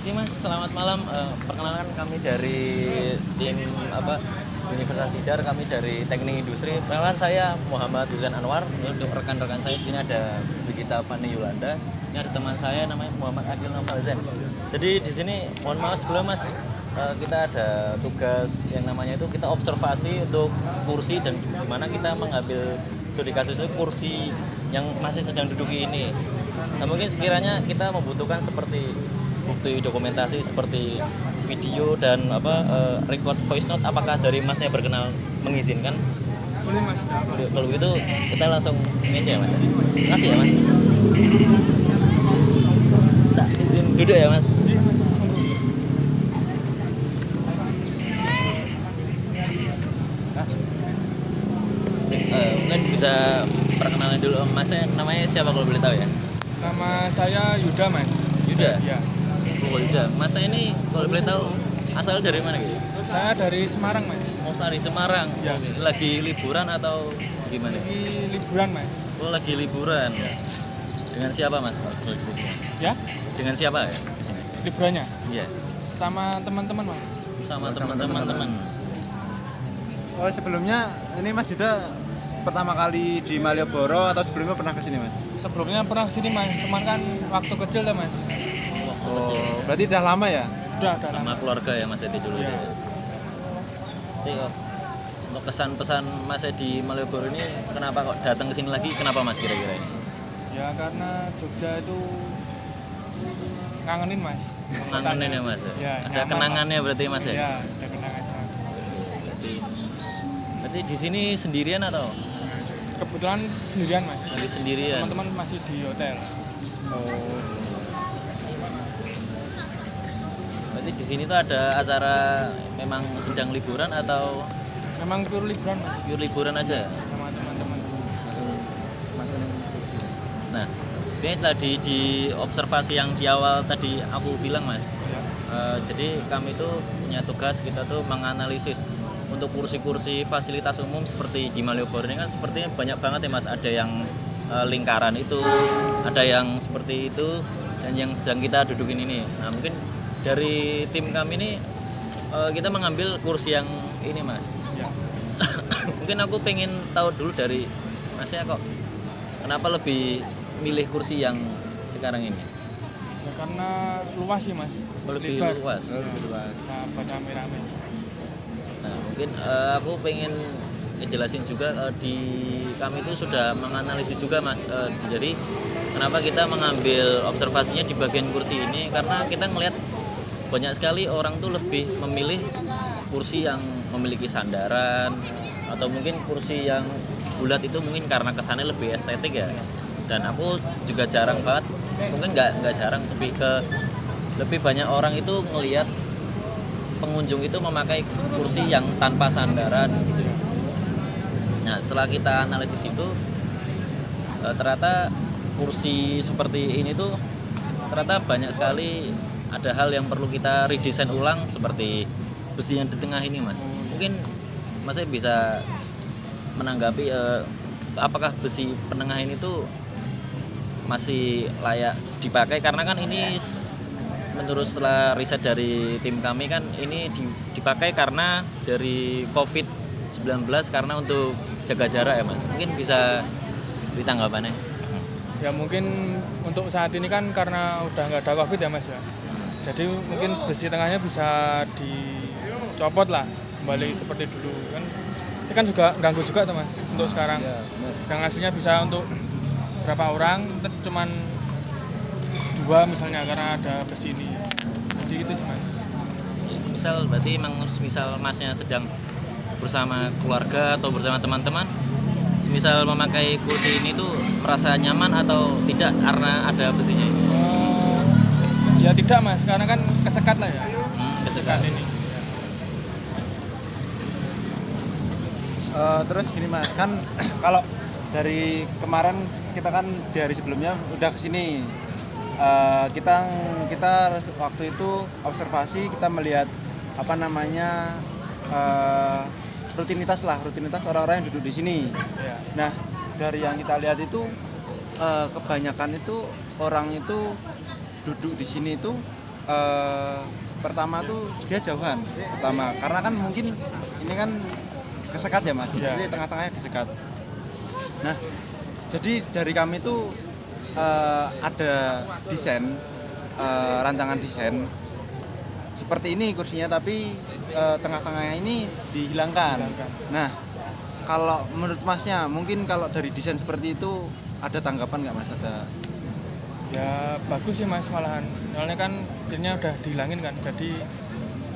Permisi Mas, selamat malam. Perkenalkan kami dari tim Universitas Tidar, kami dari Teknik Industri. Perkenalkan saya Muhammad Husain Anwar. Untuk rekan-rekan saya di sini ada Brigita Fani Yolanda. Ini ada teman saya namanya Muhammad Akil Nafalzen. Jadi di sini mohon maaf sebelum Mas, kita ada tugas yang namanya itu kita observasi untuk kursi dan gimana kita mengambil studi kasus itu kursi yang masih sedang duduki ini. Nah, mungkin sekiranya kita membutuhkan seperti bukti dokumentasi seperti video dan record voice note, apakah dari Masnya berkenan mengizinkan? Boleh Mas. Kalau gitu kita langsung ini aja ya Mas. Makasih ya Mas. Tak izin duduk ya Mas. Mungkin bisa perkenalan dulu Masnya, namanya siapa kalau boleh tahu ya? Nama saya Yuda Mas. Yuda? Ya. Oh Yuda, Masnya ini kalau boleh tahu asal dari mana gitu? Saya dari Semarang Mas. Oh dari Semarang. Ya. Lagi liburan atau gimana? Lagi liburan Mas. Oh lagi liburan. Dengan siapa Mas? Ya? Dengan siapa ya di sini? Liburannya Iya. sama teman-teman Mas. Sama teman-teman. Oh sebelumnya ini Mas Yuda pertama kali di Malioboro atau sebelumnya pernah kesini Mas? Sebelumnya pernah kesini Mas, cuman kan waktu kecil dah Mas. Waktu Oh kecil. berarti udah lama ya? Sudah Sama lama. keluarga ya Mas Edi dulu Iya. ya. Jadi untuk kesan-pesan Mas Edi Malioboro ini kenapa kok datang ke sini lagi? Kenapa Mas kira-kira ini? Ya karena Jogja itu ngangenin Mas. Ngangenin ya Mas? Ya, Ada nyaman, kenangannya berarti Mas ya? Ya, ada kenangannya. Berarti di sini sendirian atau Kebetulan sendirian Mas. lagi sendirian? Teman-teman masih di hotel. Oh. Berarti di sini tuh ada acara memang sedang liburan atau Memang pure liburan Mas pure liburan aja? sama teman-teman. Nah, ini tadi di observasi yang di awal tadi aku bilang Mas. Ya. Jadi kami itu punya tugas, kita tuh menganalisis untuk kursi-kursi fasilitas umum seperti di Malioboro ini kan sepertinya banyak banget ya Mas. Ada yang lingkaran itu, ada yang seperti itu, dan yang sedang kita dudukin ini. Nah mungkin dari tim kami ini kita mengambil kursi yang ini Mas. Ya. Mungkin aku pengen tahu dulu dari Masnya kok kenapa lebih milih kursi yang sekarang ini? Ya karena luas sih Mas. Lebih Lebar. luas. Ya, bisa buat rame-rame. Nah, mungkin aku pengen jelasin juga di kami itu sudah menganalisis juga Mas. Jadi kenapa kita mengambil observasinya di bagian kursi ini, karena kita ngelihat banyak sekali orang tuh lebih memilih kursi yang memiliki sandaran atau mungkin kursi yang bulat itu mungkin karena kesannya lebih estetik ya. Dan aku juga jarang banget, mungkin nggak jarang, lebih banyak orang itu ngelihat pengunjung itu memakai kursi yang tanpa sandaran gitu. Nah setelah kita analisis itu ternyata kursi seperti ini tuh ternyata banyak sekali ada hal yang perlu kita redesign ulang seperti besi yang di tengah ini Mas. Mungkin Masnya bisa menanggapi apakah besi penengah ini tuh masih layak dipakai, karena kan ini menurut setelah riset dari tim kami kan ini dipakai karena dari COVID-19 karena untuk jaga jarak ya Mas. Mungkin bisa ditanggapannya. Ya mungkin untuk saat ini kan karena udah nggak ada COVID ya Mas ya. Jadi mungkin besi tengahnya bisa dicopot lah kembali seperti dulu kan. Ini kan juga ganggu juga tuh Mas untuk sekarang. Yang aslinya bisa untuk berapa orang, cuman 2 misalnya karena ada besi ini. Jadi gitu sih Mas. Misal berarti emang misal Masnya sedang bersama keluarga atau bersama teman-teman, misal memakai kursi ini tuh merasa nyaman atau tidak karena ada besinya ini? Ya tidak Mas, karena kan kesekat lah ya. Kesekat ini. Terus gini Mas, kan kalau dari kemarin kita kan di hari sebelumnya udah kesini. Kita waktu itu observasi, kita melihat rutinitas orang-orang yang duduk di sini. Ya. Nah dari yang kita lihat itu kebanyakan itu orang itu duduk di sini itu pertama tuh dia jauhan pertama, karena kan mungkin ini kan kesekat ya mas, Iya. jadi tengah-tengahnya disekat. Nah jadi dari kami tuh ada desain, rancangan desain seperti ini kursinya, tapi tengah-tengahnya ini dihilangkan. Nah kalau menurut masnya, mungkin kalau dari desain seperti itu ada tanggapan nggak mas? Ada Ya bagus sih mas malahan, soalnya kan sebenarnya udah dihilangin kan, jadi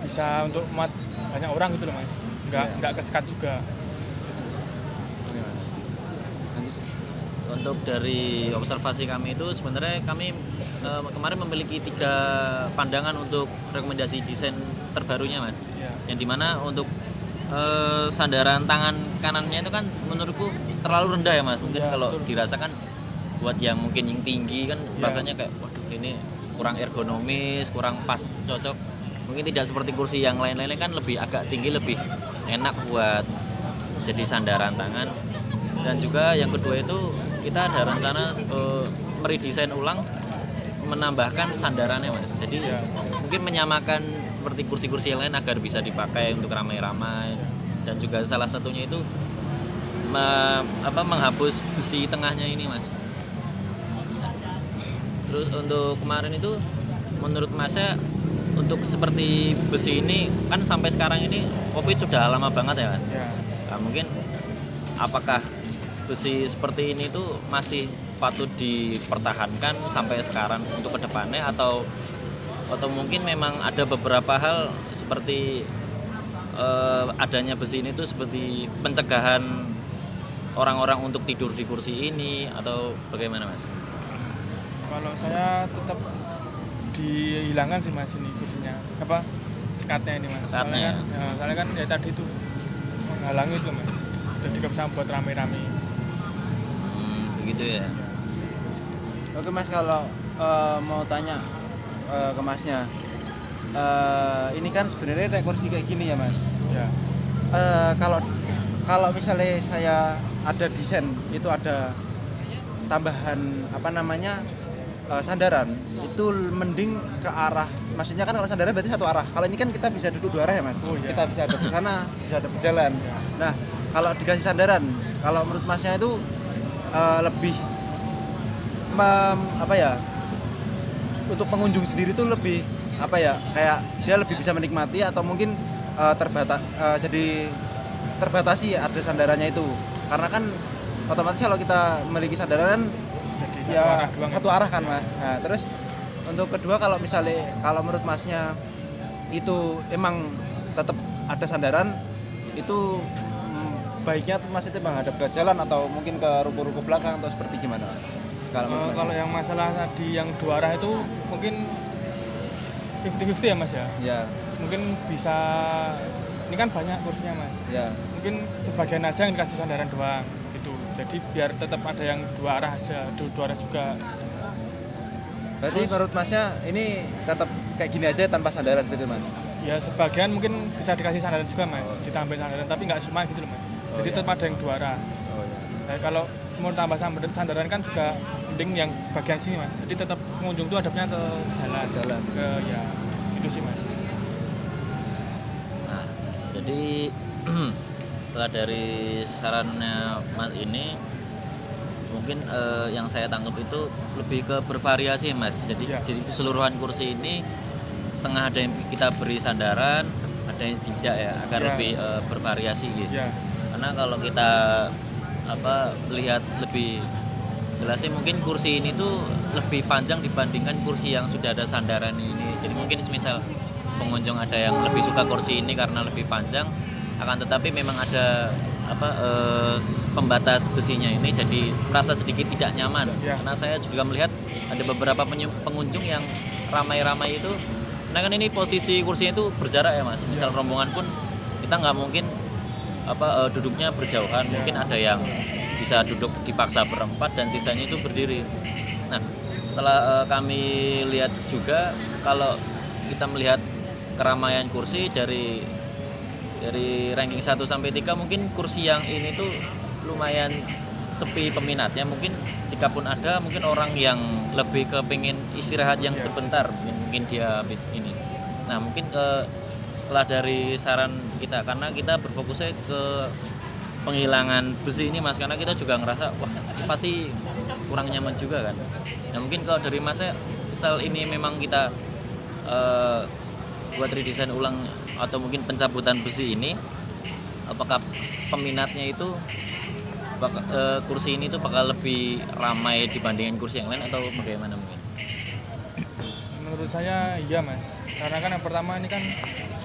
bisa untuk muat banyak orang gitu loh mas, nggak kesekat juga. ini mas? Lanjut. Untuk dari observasi kami itu sebenarnya kami kemarin memiliki 3 pandangan untuk rekomendasi desain terbarunya mas. Ya. Yang dimana untuk sandaran tangan kanannya itu kan menurutku terlalu rendah ya mas. Mungkin Ya, kalau betul. dirasakan buat yang mungkin yang tinggi kan Ya. rasanya kayak waduh ini kurang ergonomis, kurang pas cocok. Mungkin tidak seperti kursi yang lain-lainnya kan lebih agak tinggi, lebih enak buat jadi sandaran tangan. Dan juga yang kedua itu kita ada rencana meredesain ulang, menambahkan sandarannya mas. Jadi Ya. mungkin menyamakan seperti kursi-kursi yang lain agar bisa dipakai untuk ramai-ramai. Dan juga salah satunya itu menghapus besi tengahnya ini mas. Terus untuk kemarin itu menurut masnya untuk seperti besi ini kan sampai sekarang ini COVID sudah lama banget ya kan. Ya. Nah, mungkin apakah besi seperti ini tuh masih patut dipertahankan sampai sekarang untuk kedepannya, atau mungkin memang ada beberapa hal seperti adanya besi ini tuh seperti pencegahan orang-orang untuk tidur di kursi ini, atau bagaimana mas? Kalau saya tetap dihilangkan sih mas ini kursinya, apa sekatnya ini mas. Sekatnya. Soalnya kan ya tadi itu menghalangi itu mas, jadi nggak bisa buat rame-rame. Begitu ya. Oke mas, kalau mau tanya ke masnya, ini kan sebenarnya kayak kursi kayak gini ya mas. Ya. Kalau misalnya saya ada desain itu ada tambahan apa namanya sandaran, itu mending ke arah, maksudnya kan kalau sandaran berarti satu arah. Kalau ini kan kita bisa duduk 2 arah ya mas. Oh, iya. Kita bisa ada ke sana, bisa ada berjalan. Nah kalau dikasih sandaran, kalau menurut masnya itu lebih apa ya, untuk pengunjung sendiri tuh lebih apa ya, kayak dia lebih bisa menikmati, atau mungkin jadi terbatasi ada sandarannya itu, karena kan otomatis kalau kita memiliki sandaran Jadi ya doang satu arah kan mas. Nah terus untuk kedua, kalau misalnya kalau menurut masnya itu emang tetap ada sandaran, itu baiknya tuh mas itu menghadap ke jalan atau mungkin ke ruko-ruko belakang, atau seperti gimana kalau menurut Kalau masnya? yang masalah tadi yang 2 arah itu mungkin 50-50 ya mas ya. Ya, Mungkin bisa, ini kan banyak kursinya mas, ya. mungkin sebagian aja yang dikasih sandaran doang gitu, jadi biar tetap ada yang 2 arah aja, 2 arah juga. Berarti menurut masnya ini tetap kayak gini aja tanpa sandaran seperti itu mas? Ya sebagian mungkin bisa dikasih sandaran juga mas, ditambah sandaran, tapi nggak semua gitu loh mas. Jadi iya. tetap ada yang 2 arah. Oh ya. Nah, kalau mau tambah sandaran kan juga mending yang bagian sini mas, jadi tetap pengunjung tuh hadapnya ke jalan, ke ya itu sih mas. Nah, jadi setelah dari sarannya mas ini, mungkin yang saya tangkap itu lebih ke bervariasi mas. Jadi Ya. jadi keseluruhan kursi ini setengah ada yang kita beri sandaran, ada yang tidak ya, agar Ya. lebih bervariasi gitu. Ya. Karena kalau kita melihat lebih jelasnya, mungkin kursi ini tuh lebih panjang dibandingkan kursi yang sudah ada sandaran ini. Jadi mungkin misal pengunjung ada yang lebih suka kursi ini karena lebih panjang, akan tetapi memang ada pembatas besinya ini, jadi merasa sedikit tidak nyaman. Ya. Karena saya juga melihat ada beberapa pengunjung yang ramai-ramai itu, karena kan ini posisi kursinya itu berjarak ya mas. Misal rombongan pun kita nggak mungkin duduknya berjauhan, mungkin ada yang bisa duduk dipaksa berempat dan sisanya itu berdiri. Nah setelah kami lihat juga, kalau kita melihat keramaian kursi dari ranking 1 sampai 3, mungkin kursi yang ini tuh lumayan sepi peminatnya, mungkin jika pun ada mungkin orang yang lebih kepingin istirahat yang sebentar, mungkin dia habis ini. Nah mungkin setelah dari saran kita, karena kita berfokusnya ke penghilangan besi ini mas, karena kita juga ngerasa wah pasti kurang nyaman juga kan. Nah mungkin kalau dari masnya misal ini memang kita buat redesign ulang atau mungkin pencabutan besi ini, apakah peminatnya itu kursi ini tuh bakal lebih ramai dibandingin kursi yang lain atau bagaimana mungkin? Menurut saya iya mas, karena kan yang pertama ini kan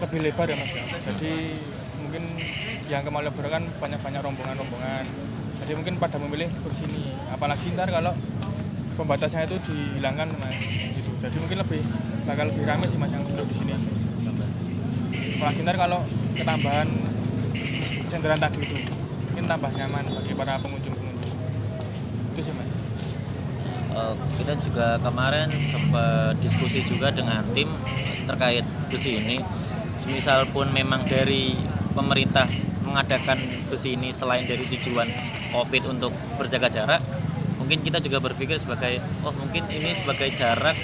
lebih lebar ya mas ya. Jadi mungkin yang ke Malioboro kan banyak rombongan, jadi mungkin pada memilih kursi ini, apalagi ntar kalau pembatasnya itu dihilangkan mas gitu. Jadi mungkin bakal lebih ramai sih mas yang duduk di sini, apalagi ntar kalau ketambahan senderan tadi itu mungkin tambah nyaman bagi para pengunjung itu sih mas. Kita juga kemarin sempat diskusi juga dengan tim terkait besi ini. Semisal pun memang dari pemerintah mengadakan besi ini selain dari tujuan COVID untuk berjaga jarak, mungkin kita juga berpikir sebagai mungkin ini sebagai jarak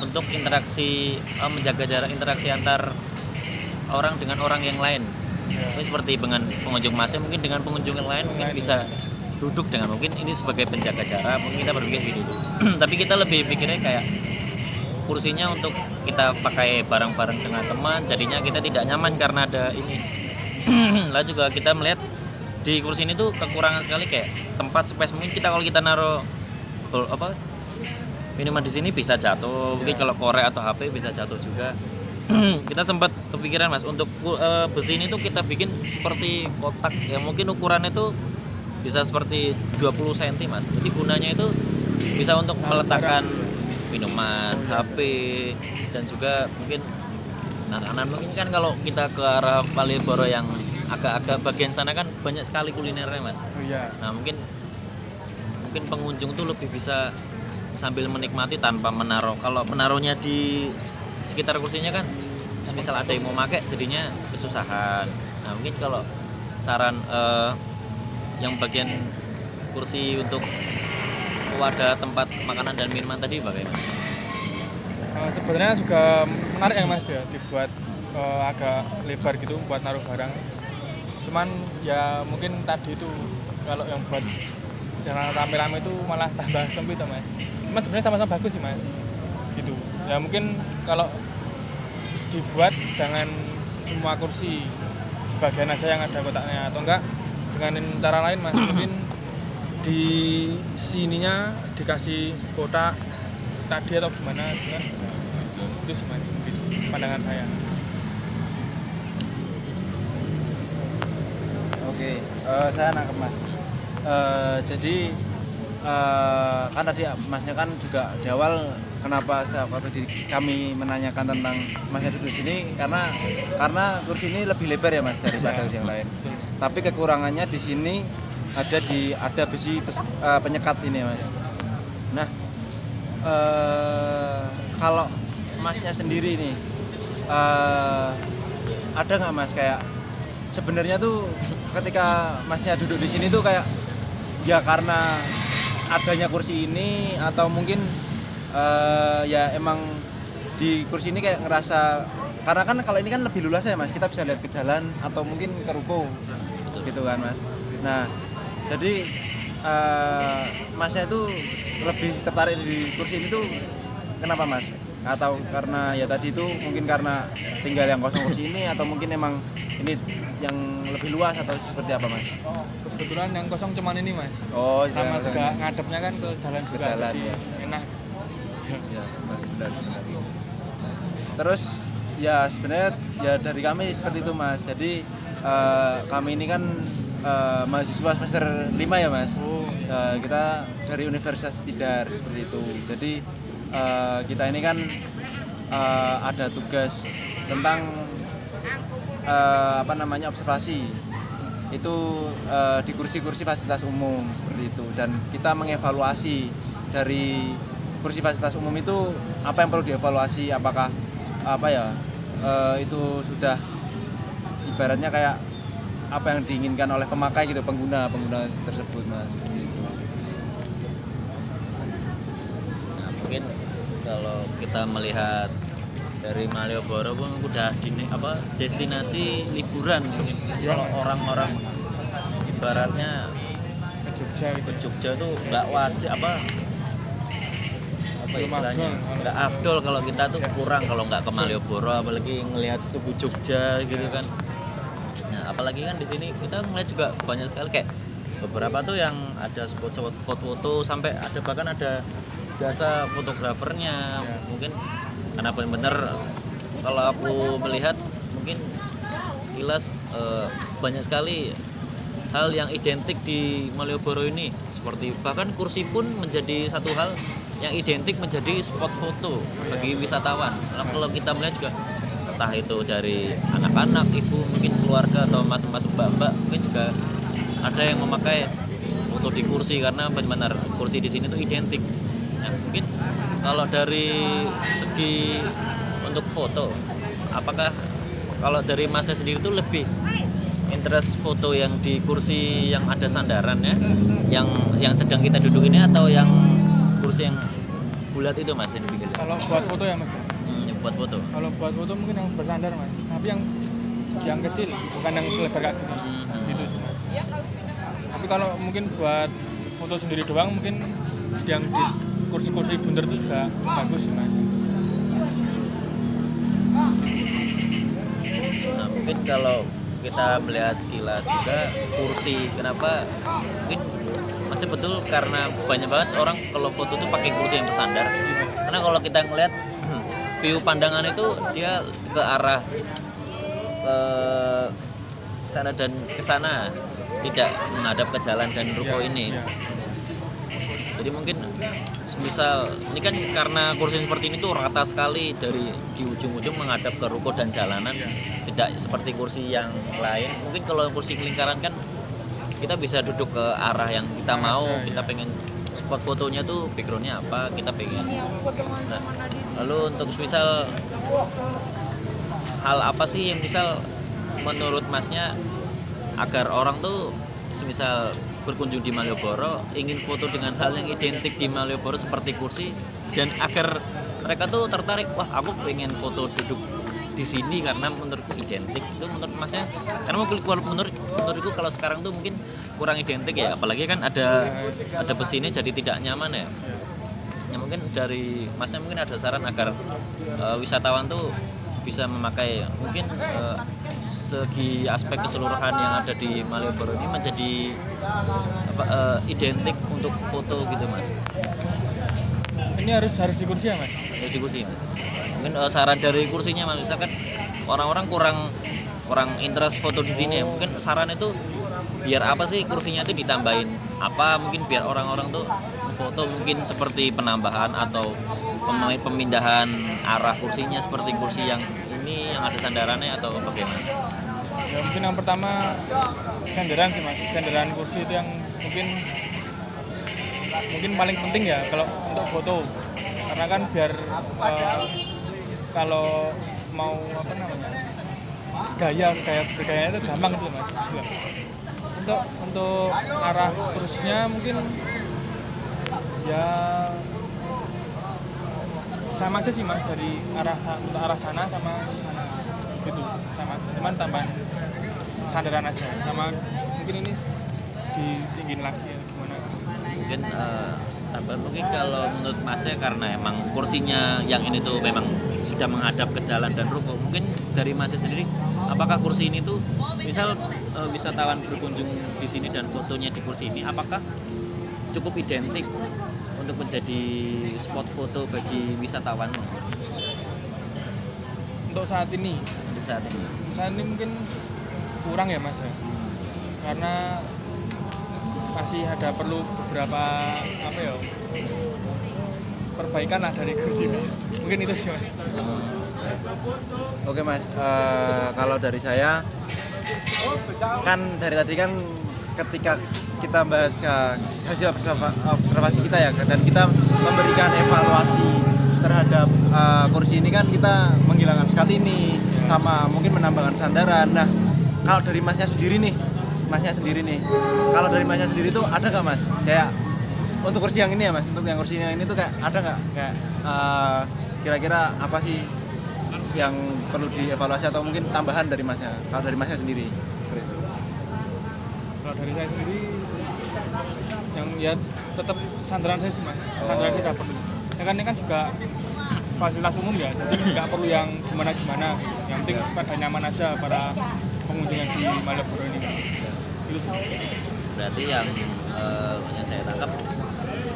untuk interaksi, menjaga jarak interaksi antar orang dengan orang yang lain. Ini seperti dengan pengunjung masnya, mungkin dengan pengunjung yang lain mungkin bisa duduk dengan, mungkin ini sebagai penjaga jarak, mungkin kita berpikir gitu. Tapi kita lebih pikirnya kayak kursinya untuk kita pakai bareng-bareng dengan teman, jadinya kita tidak nyaman karena ada ini. Lalu juga kita melihat di kursi ini tuh kekurangan sekali kayak tempat space, mungkin kita kalau kita naruh minuman di sini bisa jatuh, mungkin kalau korek atau HP bisa jatuh juga. Kita sempat kepikiran mas untuk besi ini tuh kita bikin seperti kotak ya, mungkin ukurannya tuh bisa seperti 20 cm mas. Jadi gunanya itu bisa untuk meletakkan minuman, HP, dan juga mungkin makanan. Mungkin kan kalau kita ke arah Malioboro yang agak-agak bagian sana kan banyak sekali kulinernya mas. Nah mungkin pengunjung tuh lebih bisa sambil menikmati tanpa menaruh. Kalau menaruhnya di sekitar kursinya kan misal ada yang mau pakai jadinya kesusahan. Nah mungkin kalau saran yang bagian kursi untuk wadah tempat makanan dan minuman tadi bagaimana? Sebenarnya juga menarik ya mas ya, dibuat agak lebar gitu buat naruh barang. Cuman ya mungkin tadi itu kalau yang buat jangan rame-rame itu malah tambah sempit ya mas. Cuman sebenarnya sama-sama bagus sih mas gitu ya. Mungkin kalau dibuat jangan semua kursi, sebagian aja yang ada kotaknya, atau enggak dengan cara lain mas, mungkin di sininya dikasih kotak tadi atau gimana gitu kan. Itu sih mas mungkin pandangan saya. Oke, saya nangkep mas. Jadi kan tadi masnya kan juga di awal kenapa waktu kami menanyakan tentang masnya duduk di sini karena kursi ini lebih lebar ya mas daripada yang lain. Tapi kekurangannya di sini ada besi penyekat ini mas. Nah kalau masnya sendiri nih ada nggak mas kayak sebenarnya tuh ketika masnya duduk di sini tuh kayak ya karena adanya kursi ini atau mungkin ya emang di kursi ini kayak ngerasa, karena kan kalau ini kan lebih luas ya mas, kita bisa lihat ke jalan atau mungkin ke ruko gitu kan mas. Nah jadi masnya itu lebih tertarik di kursi ini tuh kenapa mas? Atau karena ya tadi itu mungkin karena tinggal yang kosong kursi ini, atau mungkin emang ini yang lebih luas, atau seperti apa mas? Kebetulan yang kosong cuman ini mas. Sama juga ngadepnya kan ke jalan juga, jadi ya. enak. Ya, benar. Terus ya sebenarnya ya dari kami seperti itu mas. Jadi kami ini kan mahasiswa semester 5 ya mas. Kita dari Universitas Tidar seperti itu. Jadi kita ini kan ada tugas tentang observasi itu di kursi-kursi fasilitas umum seperti itu, dan kita mengevaluasi dari kursi fasilitas umum itu apa yang perlu dievaluasi, apakah itu sudah ibaratnya kayak apa yang diinginkan oleh pemakai gitu, pengguna tersebut Mas. Nah, mungkin kalau kita melihat dari Malioboro pun udah destinasi liburan mungkin. Kalau orang-orang ibaratnya Ke Jogja gitu. ke Jogja tuh nggak wajib apa istilahnya nggak afdol kalau kita tuh kurang kalau nggak ke Malioboro, apalagi ngelihat Tugu Jogja gitu kan. Nah apalagi kan di sini kita ngeliat juga banyak sekali kayak beberapa tuh yang ada spot-spot foto-foto, sampai ada bahkan ada jasa fotografernya. Mungkin karena benar-benar kalau aku melihat mungkin sekilas banyak sekali hal yang identik di Malioboro ini, seperti bahkan kursi pun menjadi satu hal yang identik menjadi spot foto bagi wisatawan. Nah, kalau kita melihat juga entah itu dari anak-anak, ibu, mungkin keluarga atau mas-mas, mbak-mbak, mungkin juga ada yang memakai foto di kursi karena benar-benar kursi di sini tuh identik. Nah, mungkin kalau dari segi untuk foto, apakah kalau dari Masnya sendiri tuh lebih interest foto yang di kursi yang ada sandarannya, yang sedang kita duduk ini, atau yang kursi yang bulat itu Mas yang dipikir? Kalau buat foto ya Mas ya? Buat foto. Kalau buat foto mungkin yang bersandar Mas, tapi yang kecil, bukan yang lebar kayak gini. Gitu sih Mas. Tapi kalau mungkin buat foto sendiri doang, mungkin yang di kursi-kursi bundar itu juga bagus sih Mas. Nah, mungkin kalau kita melihat sekilas juga kursi, kenapa mungkin masih betul karena banyak banget orang kalau foto tuh pakai kursi yang bersandar. Karena kalau kita ngelihat view pandangan itu dia ke arah sana dan ke sana, tidak menghadap ke jalan dan ruko ini. Jadi mungkin misal ini kan karena kursi seperti ini tuh rata sekali dari di ujung-ujung menghadap ke ruko dan jalanan, tidak seperti kursi yang lain. Mungkin kalau kursi lingkaran kan kita bisa duduk ke arah yang kita mau, kita pengen spot fotonya tuh backgroundnya apa, kita pengen. Nah, lalu untuk misal hal apa sih yang misal menurut Masnya agar orang tuh semisal berkunjung di Malioboro ingin foto dengan hal yang identik di Malioboro seperti kursi, dan agar mereka tuh tertarik, wah aku pengen foto duduk di sini karena menurutku identik. Itu menurut Masnya, karena menurutku kalau sekarang tuh mungkin kurang identik ya, apalagi kan ada besi ini jadi tidak nyaman ya. Ya mungkin dari Masnya mungkin ada saran agar wisatawan tuh bisa memakai mungkin segi aspek keseluruhan yang ada di Malioboro ini menjadi identik untuk foto gitu Mas. Ini harus di kursi ya Mas? Di kursi Mas. Mungkin saran dari kursinya Mas, misalkan orang-orang kurang interest foto di sini ya, mungkin saran itu biar apa sih kursinya itu ditambahin apa, mungkin biar orang-orang tuh foto mungkin seperti penambahan atau pemindahan arah kursinya seperti kursi yang ini yang ada sandarannya atau bagaimana? Ya mungkin yang pertama sandaran sih Mas, sandaran kursi itu yang mungkin paling penting ya kalau untuk foto, karena kan biar kalau mau gaya itu gampang gitu Mas. Untuk arah kursinya mungkin ya sama aja sih Mas, dari arah sana sama sana gitu, sama aja, cuman tambah sandaran aja, sama mungkin ini ditinggiin lagi ya gimana mungkin tambah mungkin kalau menurut Masnya karena emang kursinya yang ini tuh memang sudah menghadap ke jalan dan ruko, mungkin dari Masnya sendiri apakah kursi ini tuh misal wisatawan berkunjung di sini dan fotonya di kursi ini apakah cukup identik untuk menjadi spot foto bagi wisatawan untuk saat ini mungkin kurang ya Mas ya, karena masih ada perlu beberapa perbaikan lah dari kursi ini, mungkin itu sih Mas. Oke Mas, kalau dari saya kan dari tadi kan ketika kita bahas hasil observasi kita ya, dan kita memberikan evaluasi terhadap kursi ini kan kita menghilangkan sekatini sama mungkin menambahkan sandaran. Nah kalau dari masnya sendiri nih, kalau dari masnya sendiri tuh ada nggak mas? Kayak untuk kursi yang ini ya mas, untuk yang kursi yang ini tuh kayak ada nggak kayak kira-kira apa sih yang perlu dievaluasi atau mungkin tambahan dari masnya? Kalau dari masnya sendiri? Kalau dari saya sendiri yang ya tetap sandaran saya sih mas, sandaran saya perlu. Ya kan ini kan juga fasilitas umum ya, jadi nggak perlu yang gimana-gimana. Yang penting pada nyaman aja para pengunjung yang di Malioboro ini. Itu sih. Berarti yang saya tangkap,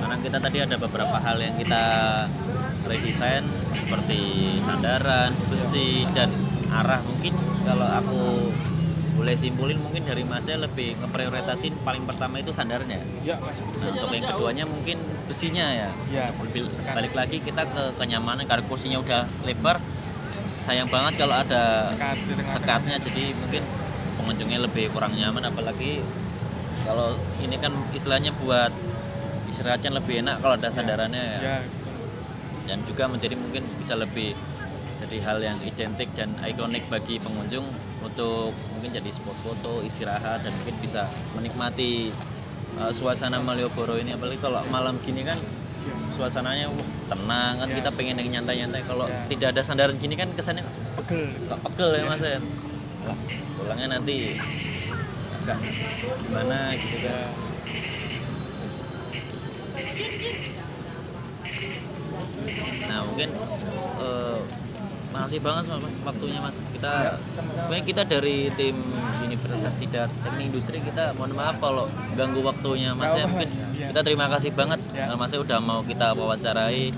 karena kita tadi ada beberapa hal yang kita redesign seperti sandaran, besi, dan arah. Mungkin kalau aku boleh simpulin, mungkin dari masnya lebih ngeprioritasin paling pertama itu sandarannya. Iya mas. Nah, untuk yang keduanya mungkin besinya ya. Iya. Balik lagi kita ke kenyamanan, karena kursinya udah lebar. Sayang banget kalau ada sekatnya, jadi mungkin pengunjungnya lebih kurang nyaman. Apalagi kalau ini kan istilahnya buat istirahatnya lebih enak kalau ada sandarannya ya. Ya. Dan juga menjadi mungkin bisa lebih jadi hal yang identik dan ikonik bagi pengunjung untuk mungkin jadi spot foto, istirahat, dan mungkin bisa menikmati suasana Malioboro ini. Apalagi kalau malam gini kan suasananya tenang kan, kita pengen yang nyantai-nyantai. Kalau tidak ada sandaran gini kan kesannya pegel ya mas ya. Pulangnya nanti agak gimana gitu kan. Nah mungkin makasih banget mas waktunya mas. Kita dari tim Universitas Tidar Teknik Industri, kita mohon maaf kalau ganggu waktunya mas ya. Mungkin kita terima kasih banget mas ya udah mau kita wawancarai.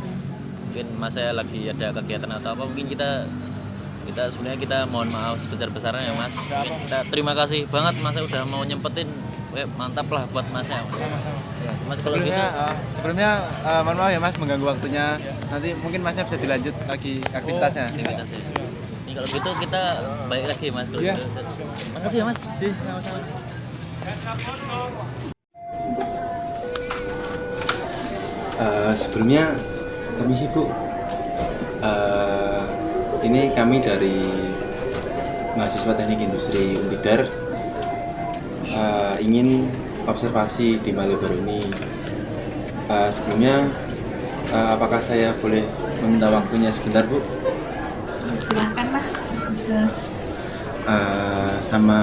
Mungkin mas saya lagi ada kegiatan atau apa, mungkin kita sebenarnya kita mohon maaf sebesar-besarnya ya mas. Mungkin kita terima kasih banget mas ya udah mau nyempetin. Mantap lah buat mas ya. Mas kalau gitu sebelumnya mohon maaf ya mas mengganggu waktunya. Nanti mungkin masnya bisa dilanjut lagi aktivitasnya. Ini kalau gitu kita balik lagi mas kalau gitu. Makasih ya mas. Sebelumnya permisi bu, ini kami dari mahasiswa Teknik Industri Untidar ingin observasi di Malioboro ini. Sebelumnya apakah saya boleh meminta waktunya sebentar bu? Silakan mas, bisa. Sama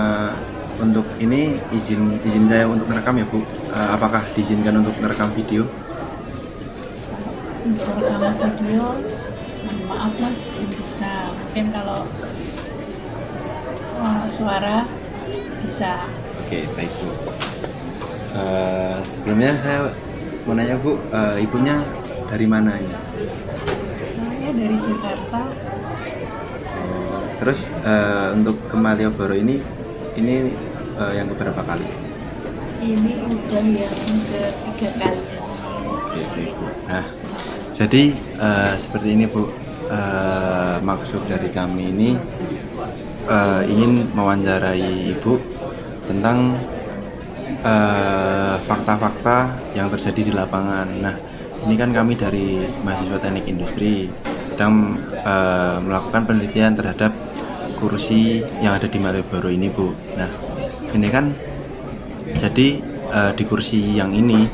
untuk ini izin saya untuk merekam ya bu. Apakah diizinkan untuk merekam video? Untuk rekaman video, maaf mas, belum bisa. Mungkin kalau suara bisa. Oke, baik bu. Sebelumnya saya mau nanya bu, ibunya dari mana ini? Saya dari Jakarta. Terus untuk ke Malioboro ini yang keberapa kali? Ini udah yang ketiga kali. Oke, baik bu. Nah, jadi seperti ini bu, maksud dari kami ini ingin mewawancarai ibu tentang fakta-fakta yang terjadi di lapangan. Nah, ini kan kami dari mahasiswa Teknik Industri sedang melakukan penelitian terhadap kursi yang ada di Malioboro ini, Bu. Nah, ini kan jadi di kursi yang ini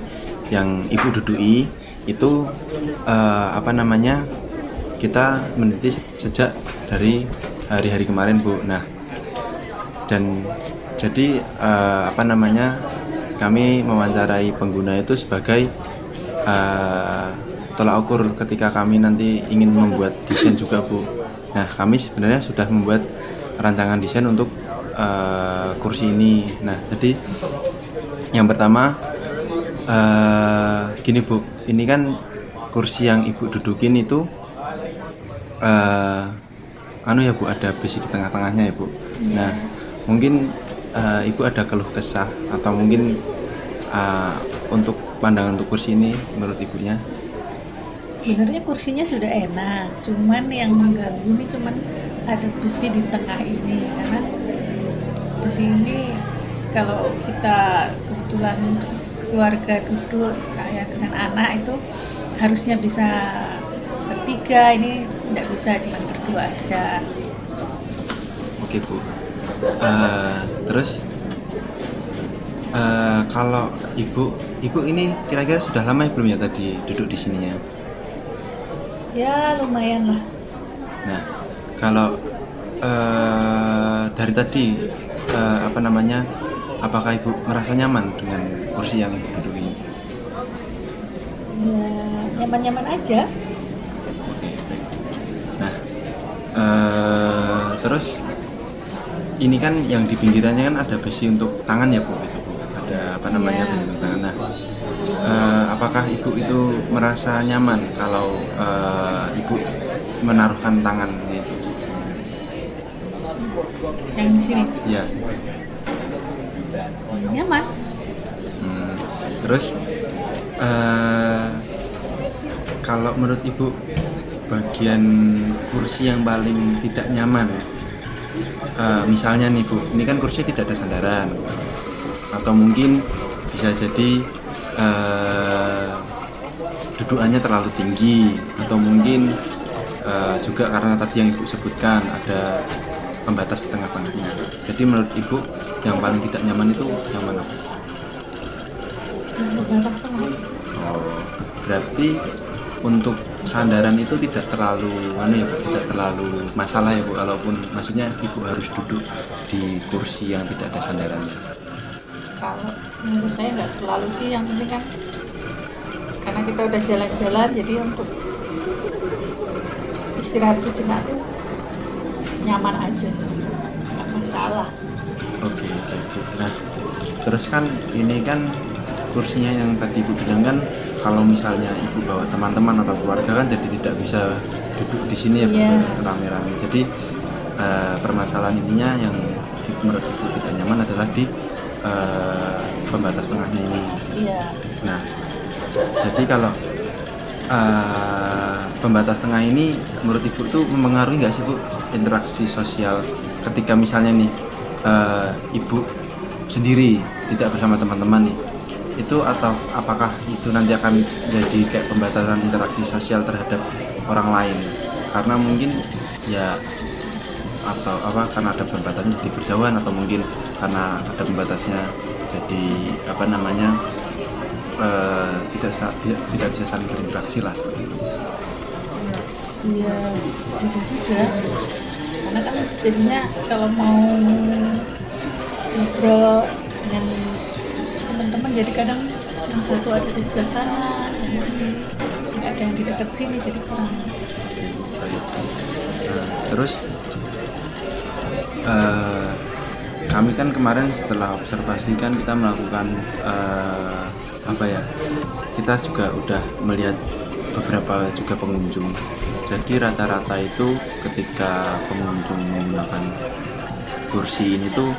yang Ibu duduki itu kita meneliti sejak dari hari-hari kemarin, Bu. Nah, dan jadi kami mewawancarai pengguna itu sebagai tolak ukur ketika kami nanti ingin membuat desain juga bu. Nah kami sebenarnya sudah membuat rancangan desain untuk kursi ini. Nah jadi yang pertama gini bu, ini kan kursi yang ibu dudukin itu ya bu, ada besi di tengah-tengahnya ya bu. Nah mungkin ibu ada keluh kesah atau mungkin untuk pandangan untuk kursi ini menurut ibunya? Sebenarnya kursinya sudah enak, cuman yang mengganggu ini cuman ada besi di tengah ini, karena besi ini kalau kita kebetulan keluarga duduk kayak dengan anak itu harusnya bisa bertiga, ini tidak bisa, cuma berdua aja. Oke bu. Terus kalau ibu ini kira-kira sudah lama ya belum ya tadi duduk di sininya? Ya lumayan lah. Nah, kalau dari tadi apakah ibu merasa nyaman dengan kursi yang ibu duduki? Ya nyaman-nyaman aja. Oke, baik. Nah, terus ini kan yang di pinggirannya kan ada besi untuk tangan ya bu, itu bu. Ada Iya. besi untuk tangan. Nah, apakah ibu itu merasa nyaman kalau ibu menaruhkan tangannya itu? Yang di sini Ya. nyaman. Terus kalau menurut ibu bagian kursi yang paling tidak nyaman, misalnya nih bu, ini kan kursi tidak ada sandaran, atau mungkin bisa jadi dudukannya terlalu tinggi, atau mungkin juga karena tadi yang ibu sebutkan ada pembatas di tengah-tengahnya. Jadi menurut ibu yang paling tidak nyaman itu yang mana? Batas tengah. Oh, berarti untuk sandaran itu tidak terlalu tidak terlalu masalah ya bu, walaupun maksudnya ibu harus duduk di kursi yang tidak ada sandarannya. Kalau menurut saya nggak terlalu sih, yang penting kan karena kita udah jalan-jalan, jadi untuk istirahat sejenak tuh nyaman aja sih, nggak masalah. Oke, baik bu. Nah, terus kan ini kan kursinya yang tadi ibu bilang kan kalau misalnya ibu bawa teman-teman atau keluarga kan jadi tidak bisa duduk di sini ya bu, Iya. rame-rame. Jadi permasalahan ininya yang menurut ibu tidak nyaman adalah di pembatas tengahnya ini. Iya. Nah, jadi kalau pembatas tengah ini menurut ibu tuh mempengaruhi nggak sih bu interaksi sosial ketika misalnya nih ibu sendiri tidak bersama teman-teman nih, itu atau apakah itu nanti akan jadi kayak pembatasan interaksi sosial terhadap orang lain karena mungkin ya, atau karena ada pembatasnya jadi berjauhan, atau mungkin karena ada pembatasnya jadi tidak bisa saling berinteraksi lah seperti itu. Iya, bisa juga. Karena kan jadinya kalau mau ngobrol dengan teman-teman, jadi kadang yang satu ada di sebelah sana, yang sini nggak ada yang di dekat sini, jadi kurang. Oke, baik. Terus kami kan kemarin setelah observasi kan kita melakukan kita juga udah melihat beberapa juga pengunjung. Jadi rata-rata itu ketika pengunjung menggunakan kursi ini tuh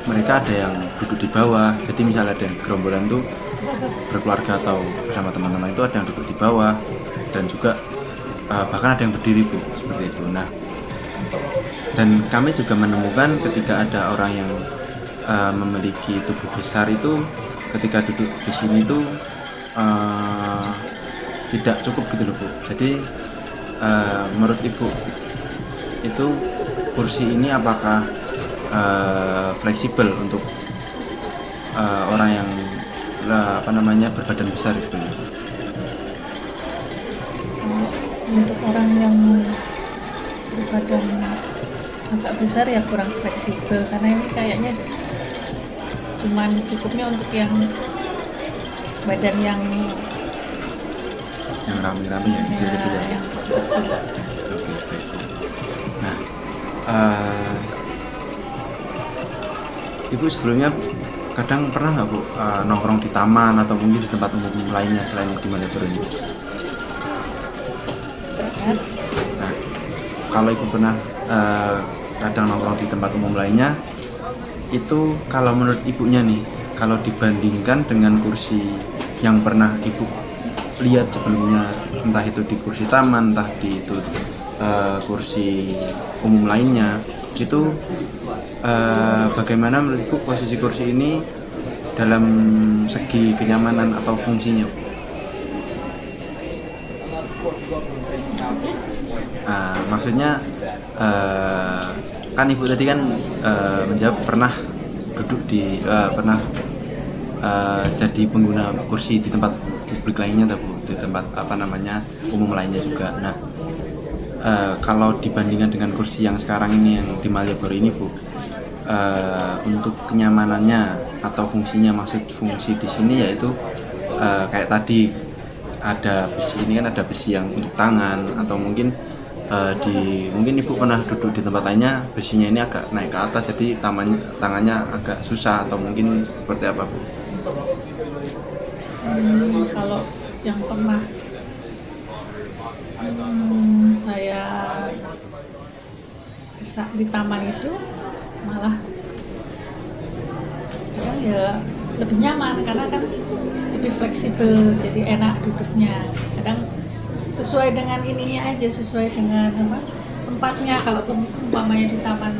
mereka ada yang duduk di bawah. Jadi misalnya ada yang gerombolan tuh berkeluarga atau bersama teman-teman itu ada yang duduk di bawah, dan juga bahkan ada yang berdiri bu, seperti itu. Nah, dan kami juga menemukan ketika ada orang yang memiliki tubuh besar itu ketika duduk di sini tuh tidak cukup gitu loh bu. Jadi menurut ibu itu kursi ini apakah fleksibel untuk orang yang berbadan besar gitu? Untuk orang yang berbadan agak besar ya kurang fleksibel, karena ini kayaknya cuman cukupnya untuk yang badan yang rame-rame ya, kecil-kecil ya. yang kecil-kecil. Oke, baik. Nah, ibu sebelumnya kadang pernah nggak bu nongkrong di taman atau mungkin di tempat umum lainnya selain di Malioboro ini? Pernah. Nah, kalau ibu pernah kadang nongkrong di tempat umum lainnya, itu kalau menurut ibunya nih, kalau dibandingkan dengan kursi yang pernah ibu lihat sebelumnya, entah itu di kursi taman, entah di itu kursi umum lainnya, itu bagaimana menurut ibu posisi kursi ini dalam segi kenyamanan atau fungsinya? Maksudnya kan ibu tadi kan menjawab pernah duduk di pernah jadi pengguna kursi di tempat publik lainnya, Bu, di tempat umum lainnya juga. Nah, kalau dibandingkan dengan kursi yang sekarang ini yang di Malioboro ini, Bu, untuk kenyamanannya atau fungsinya, maksud fungsi di sini yaitu kayak tadi ada besi, ini kan ada besi yang untuk tangan, atau mungkin mungkin ibu pernah duduk di tempat lainnya, besinya ini agak naik ke atas, jadi tangannya agak susah, atau mungkin seperti apa, Bu? Kalau yang pernah saya di taman itu malah kadang ya lebih nyaman karena kan lebih fleksibel, jadi enak duduknya. Kadang sesuai dengan ininya aja, sesuai dengan tempatnya. Kalau umpamanya di taman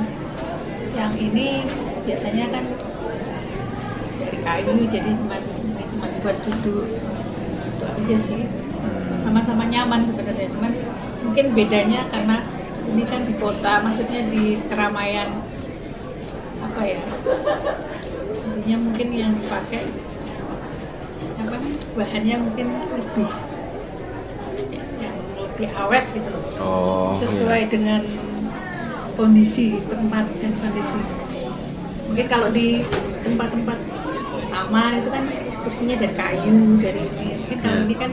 yang ini biasanya kan dari kayu, jadi cuma buat duduk, itu aja sih. Sama-sama nyaman sebenarnya, cuman mungkin bedanya karena ini kan di kota, maksudnya di keramaian intinya mungkin yang dipakai bahannya mungkin lebih awet gitu loh. Sesuai dengan kondisi tempat dan kondisi. Mungkin kalau di tempat-tempat taman itu kan kursinya dari kayu, dari ini. Mungkin kalau ini kan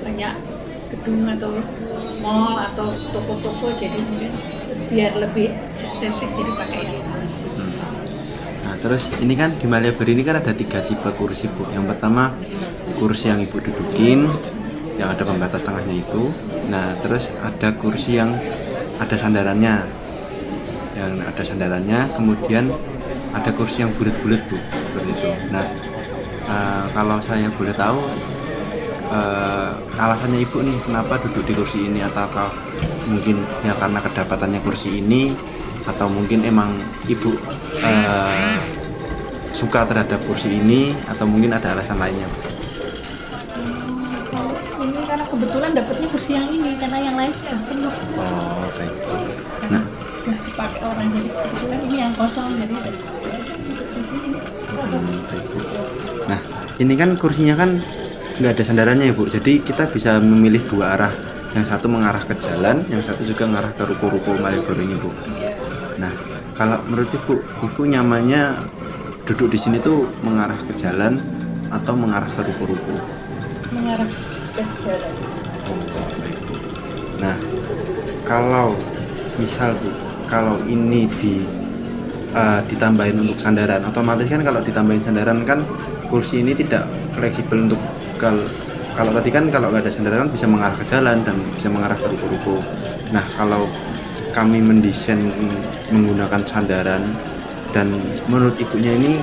banyak gedung atau mall atau toko-toko, jadi mungkin biar lebih estetik jadi pakai yang kursi. Nah, terus ini kan di Malioboro ini kan ada 3 tipe kursi, Bu. Yang pertama kursi yang ibu dudukin, yang ada pembatas tengahnya itu. Nah, terus ada kursi yang ada sandarannya, kemudian ada kursi yang bulat-bulat, Bu, seperti itu. Nah, kalau saya boleh tahu, alasannya ibu nih kenapa duduk di kursi ini, ataukah mungkin ya karena kedapatannya kursi ini, atau mungkin emang ibu suka terhadap kursi ini, atau mungkin ada alasan lainnya? Ini karena kebetulan dapatnya kursi yang ini, karena yang lain sudah penuh. Oh, baik. Nah, sudah dipakai orang, jadi kebetulan ini yang kosong, jadi di sini. Baik, Bu. Nah, ini kan kursinya kan nggak ada sandarannya ya, Bu, jadi kita bisa memilih 2 arah, yang satu mengarah ke jalan, yang satu juga mengarah ke ruko-ruko Malioboro ini, Bu. Nah, kalau menurut ibu nyamannya duduk di sini tuh mengarah ke jalan atau mengarah ke ruko-ruko? Mengarah ke jalan. Baik, Bu. Nah, kalau misal, Bu, kalau ini ditambahin untuk sandaran, otomatis kan kalau ditambahin sandaran kan kursi ini tidak fleksibel untuk kalau tadi kan kalau nggak ada sandaran bisa mengarah ke jalan dan bisa mengarah ke ruko-ruko. Nah, kalau kami mendesain menggunakan sandaran, dan menurut ibunya ini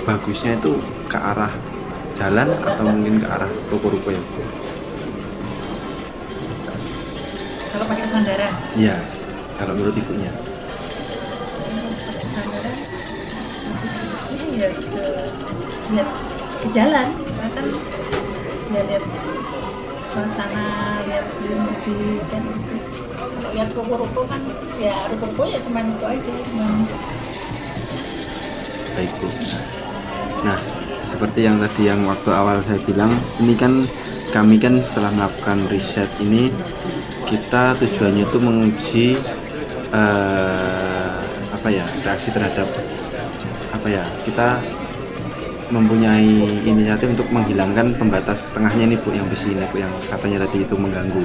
bagusnya itu ke arah jalan atau mungkin ke arah ruko-ruko ya, Bu? Kalau pakai sandaran? Iya, kalau menurut ibunya. Sandaran, ini ya lihat ke jalan, kan lihat suasana, lihat selimut kan gitu. Kalau lihat ruko-ruko kan, ya ruko-ruko ya cuma itu aja, Baik, Bu. Nah, seperti yang tadi yang waktu awal saya bilang, ini kan kami kan setelah melakukan riset ini, kita tujuannya itu menguji reaksi terhadap kita mempunyai inisiatif untuk menghilangkan pembatas tengahnya ini, Bu, yang besi ini, Bu, yang katanya tadi itu mengganggu.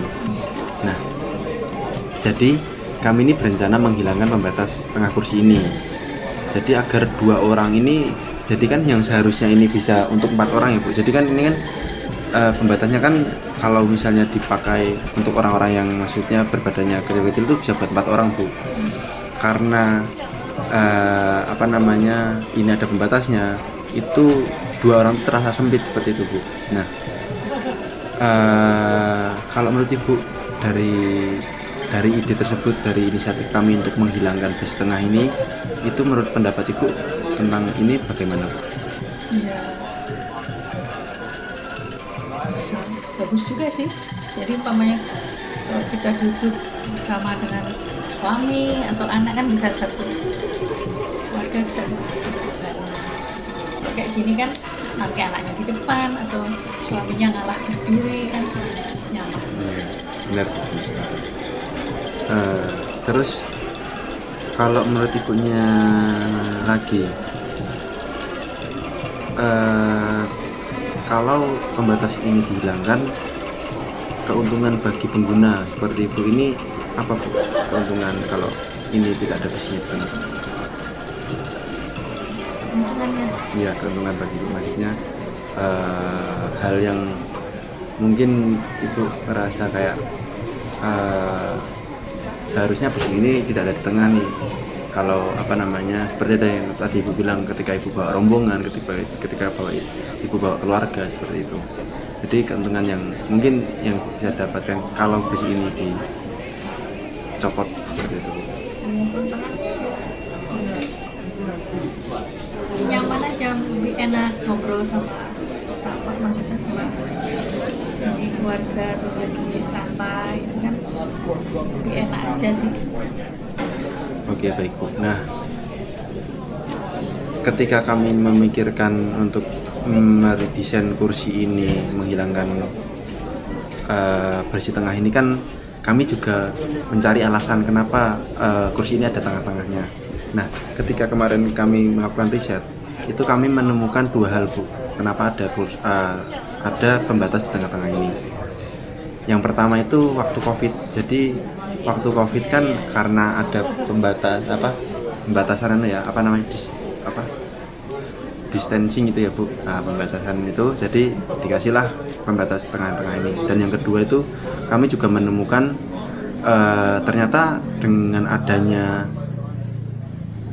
Nah, jadi kami ini berencana menghilangkan pembatas tengah kursi ini. Jadi agar 2 orang ini, jadi kan yang seharusnya ini bisa untuk 4 orang ya, Bu. Jadi kan ini kan pembatasnya kan kalau misalnya dipakai untuk orang-orang yang maksudnya berbadannya kecil-kecil itu bisa buat 4 orang, Bu. Karena ini ada pembatasnya, itu 2 orang itu terasa sempit seperti itu, Bu. Nah, kalau menurut Ibu dari ide tersebut, dari inisiatif kami untuk menghilangkan besi tengah ini, itu menurut pendapat Ibu tentang ini bagaimana, Bu? Ya, bagus juga sih. Jadi umpamanya kalau kita duduk bersama dengan suami atau anak kan bisa satu keluarga, bisa duduk di situ kan. Kayak gini kan nanti anaknya di depan atau suaminya ngalah berdiri kan nyaman. Benar. Terus kalau menurut ibunya lagi, kalau pembatas ini dihilangkan, keuntungan bagi pengguna seperti ibu ini apa Bu? Keuntungan kalau ini tidak ada besinya di tengah? Keuntungannya Iya, keuntungan bagi ibu, maksudnya hal yang mungkin ibu merasa kayak seharusnya besi ini tidak ada di tengah nih. Kalau apa namanya, seperti yang tadi ibu bilang, ketika ibu bawa rombongan, ketika ibu bawa keluarga, seperti itu. Jadi keuntungan yang mungkin yang bisa dapatkan kalau besi ini dicopot seperti itu. keuntungannya nyaman aja, lebih enak ngobrol sama maksudnya sama ini keluarga atau lagi santai itu kan lebih enak aja sih. Oke, baik Bu. Nah, ketika kami memikirkan untuk meredesain kursi ini, menghilangkan bersih tengah ini, kan kami juga mencari alasan kenapa kursi ini ada tengah-tengahnya. Nah, ketika kemarin kami melakukan riset, itu kami menemukan dua hal Bu, kenapa ada pembatas di tengah-tengah ini. Yang pertama itu waktu COVID. Jadi waktu COVID kan karena ada pembatasan distancing itu ya Bu. Nah, pembatasan itu jadi dikasihlah pembatas tengah-tengah ini. Dan yang kedua itu kami juga menemukan ternyata dengan adanya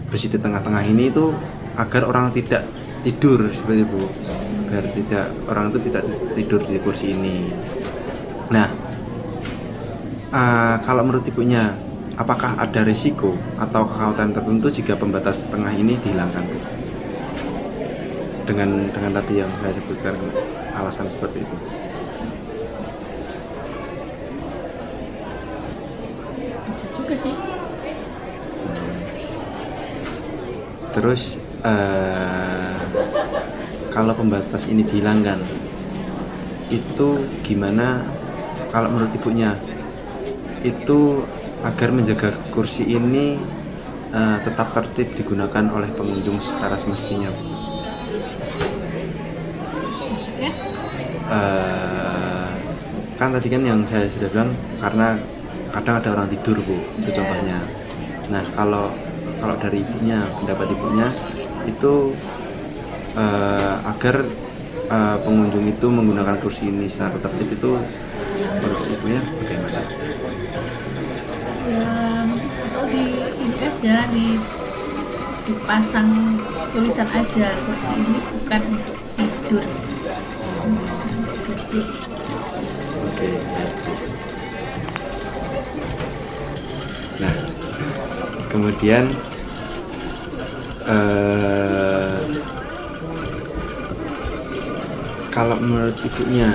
besi di tengah-tengah ini itu agar orang tidak tidur seperti Bu. Biar orang itu tidak tidur di kursi ini. Nah, kalau menurut ibunya, apakah ada risiko atau kekhawatiran tertentu jika pembatas tengah ini dihilangkan Bu? Dengan tadi yang saya sebutkan alasan seperti itu. Bisa juga sih. Terus kalau pembatas ini dihilangkan, itu gimana kalau menurut ibunya? Itu agar menjaga kursi ini tetap tertib digunakan oleh pengunjung secara semestinya. Maksudnya Kan tadi kan yang saya sudah bilang, karena kadang ada orang tidur Bu, itu contohnya. Nah, kalau dari ibunya, pendapat ibunya itu agar pengunjung itu menggunakan kursi ini secara tertib, itu menurut ibunya bagaimana? ya atau di ini aja dipasang tulisan aja, kursi ini bukan untuk tidur. Duduk. Oke, baik Bu. Nah, kemudian kalau menurut ibunya,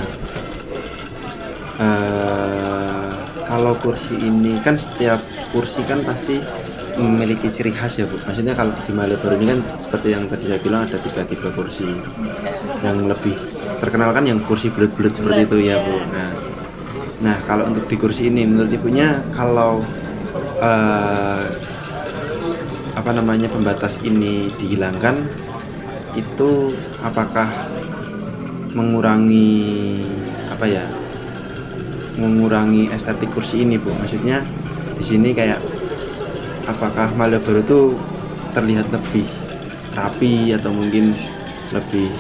kalau kursi ini kan, setiap kursi kan pasti memiliki ciri khas ya Bu. Maksudnya kalau di Malioboro ini kan seperti yang tadi saya bilang, ada 3 tipe kursi. Yang lebih terkenal kan yang kursi bulat-bulat seperti itu ya Bu. Nah, kalau untuk di kursi ini menurut ibunya, kalau pembatas ini dihilangkan, itu apakah mengurangi estetik kursi ini Bu? Maksudnya di sini kayak, apakah Malioboro itu terlihat lebih rapi atau mungkin lebih